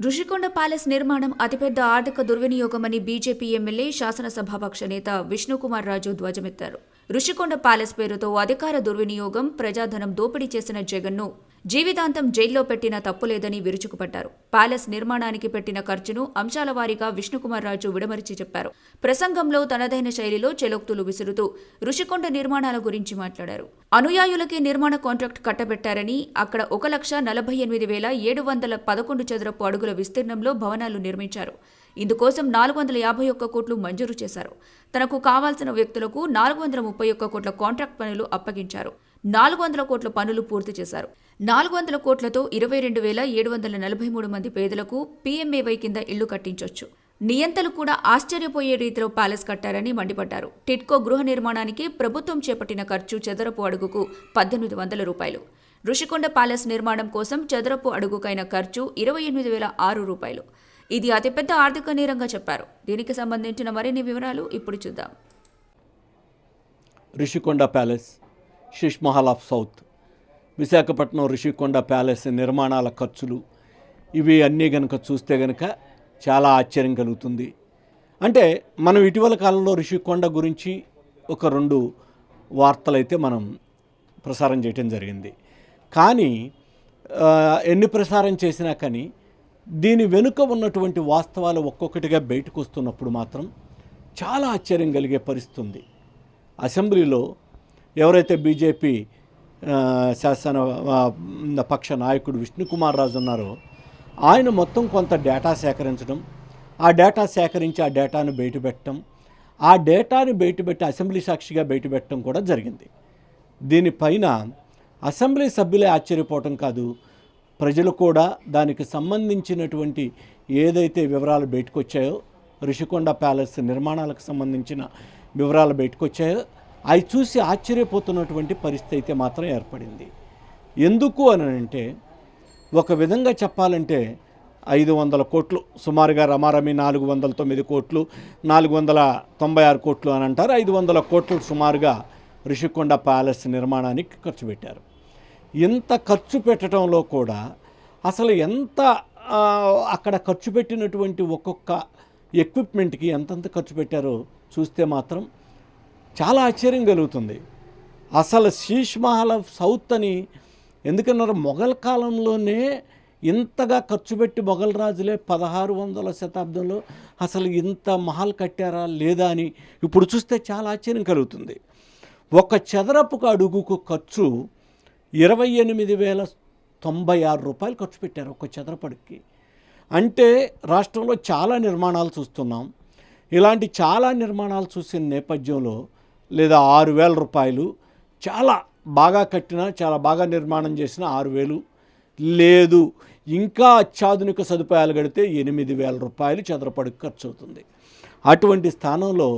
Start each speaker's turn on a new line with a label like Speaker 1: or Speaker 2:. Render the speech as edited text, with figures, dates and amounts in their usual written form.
Speaker 1: Rushikonda palace నిర్మాణం అతిపెద్ద ఆర్థిక దుర్వినియోగమని బీజేపీ ఎమ్మెల్యే శాసనసభాపక్ష నేత విష్ణుకుమార్ రాజు ధ్వజమెత్తారు. రుషికొండ ప్యాలెస్ పేరుతో అధికార దుర్వినియోగం, ప్రజాధనం దోపిడీ చేసిన జగన్ను జీవితాంతం జైల్లో పెట్టినా తప్పులేదని విరుచుకుపడ్డారు. ప్యాలెస్ నిర్మాణానికి పెట్టిన ఖర్చును అంశాల వారీగా విష్ణుకుమార్ రాజు విడమరిచి చెప్పారు. ప్రసంగంలో తనదైన శైలిలో చెలోక్తులు విసురుతూ రుషికొండ నిర్మాణాల గురించి మాట్లాడారు. అనుయాయులకే నిర్మాణ కాంట్రాక్ట్ కట్టబెట్టారని, అక్కడ 1,48,711 చదరపు అడుగుల విస్తీర్ణంలో భవనాలు నిర్మించారు. ఇందుకోసం 451 కోట్లు మంజూరు చేశారు. తనకు కావాల్సిన వ్యక్తులకు 431 కోట్ల కాంట్రాక్ట్ పనులు అప్పగించారు. 400 కోట్ల పనులు పూర్తి చేశారు. 400 కోట్లతో 22,743 మంది పేదలకు పీఎంఏవై కింద ఇళ్లు కట్టించొచ్చు. నియంతలు కూడా ఆశ్చర్యపోయే రీతిలో ప్యాలెస్ కట్టారని మండిపడ్డారు. టిట్కో గృహ నిర్మాణానికి ప్రభుత్వం చేపట్టిన ఖర్చు చదరపు అడుగుకు 1,800 రూపాయలు. రుషికొండ ప్యాలెస్ నిర్మాణం కోసం చదరపు అడుగుకైన ఖర్చు 28,006 రూపాయలు. ఇది అతిపెద్ద ఆర్థిక నేరంగా చెప్పారు. దీనికి సంబంధించిన మరిన్ని వివరాలు ఇప్పుడు చూద్దాం.
Speaker 2: Rushikonda palace, Sheesh Mahal of south, Visakhapatnam Rushikonda palace నిర్మాణాల ఖర్చులు ఇవి అన్నీ గనక చూస్తే గనక చాలా ఆశ్చర్యం కలుగుతుంది. అంటే మనం ఇటీవల కాలంలో రుషికొండ గురించి ఒక 2 వార్తలైతే మనం ప్రసారం చేయటం జరిగింది. కానీ ఎన్ని ప్రసారం చేసినా కానీ దీని వెనుక ఉన్నటువంటి వాస్తవాలు ఒక్కొక్కటిగా బయటకు వస్తున్నప్పుడు మాత్రం చాలా ఆశ్చర్యం కలిగే పరిస్థితుంది. అసెంబ్లీలో ఎవరైతే బీజేపీ శాసన పక్ష నాయకుడు విష్ణుకుమార్ రాజు ఉన్నారో ఆయన మొత్తం కొంత డేటా సేకరించడం, ఆ డేటా సేకరించి ఆ డేటాను బయటపెట్టడం, ఆ డేటాని బయటపెట్టి అసెంబ్లీ సాక్షిగా బయటపెట్టడం కూడా జరిగింది. దీనిపైన అసెంబ్లీ సభ్యులే ఆశ్చర్యపోవటం కాదు, ప్రజలు కూడా దానికి సంబంధించినటువంటి ఏదైతే వివరాలు బయటకు వచ్చాయో, రుషికొండ ప్యాలెస్ నిర్మాణాలకు సంబంధించిన వివరాలు బయటకు వచ్చాయో అవి చూసి ఆశ్చర్యపోతున్నటువంటి పరిస్థితి అయితే మాత్రం ఏర్పడింది. ఎందుకు అని అంటే ఒక విధంగా చెప్పాలంటే 500 కోట్లు సుమారుగా రమారమి 409 కోట్లు 496 కోట్లు అని అంటారు. 500 కోట్లు సుమారుగా రుషికొండ ప్యాలెస్ నిర్మాణానికి ఖర్చు పెట్టారు. ఇంత ఖర్చు పెట్టడంలో కూడా అసలు ఎంత అక్కడ ఖర్చు పెట్టినటువంటి ఒక్కొక్క ఎక్విప్మెంట్కి ఎంతెంత ఖర్చు పెట్టారో చూస్తే మాత్రం చాలా ఆశ్చర్యం కలుగుతుంది. అసలు శీష్ మహల్ ఆఫ్ సౌత్ అని ఎందుకన్నారు, మొఘల్ కాలంలోనే ఇంతగా ఖర్చు పెట్టి మొఘల్ రాజులే 1600వ శతాబ్దంలో అసలు ఇంత మహల్ కట్టారా లేదా అని ఇప్పుడు చూస్తే చాలా ఆశ్చర్యం కలుగుతుంది. ఒక చదరపు అడుగుకు ఖర్చు 28,096 రూపాయలు ఖర్చు పెట్టారు ఒక చదరపు అడుగుకి. అంటే రాష్ట్రంలో చాలా నిర్మాణాలు చూస్తున్నాం. ఇలాంటి చాలా నిర్మాణాలు చూసిన నేపథ్యంలో లేదా 6,000 రూపాయలు చాలా బాగా కట్టిన, చాలా బాగా నిర్మాణం చేసిన 6,000 లేదు, ఇంకా అత్యాధునిక సదుపాయాలు కడితే 8,000 రూపాయలు చదరపు అడుగు ఖర్చు అవుతుంది. అటువంటి స్థానంలో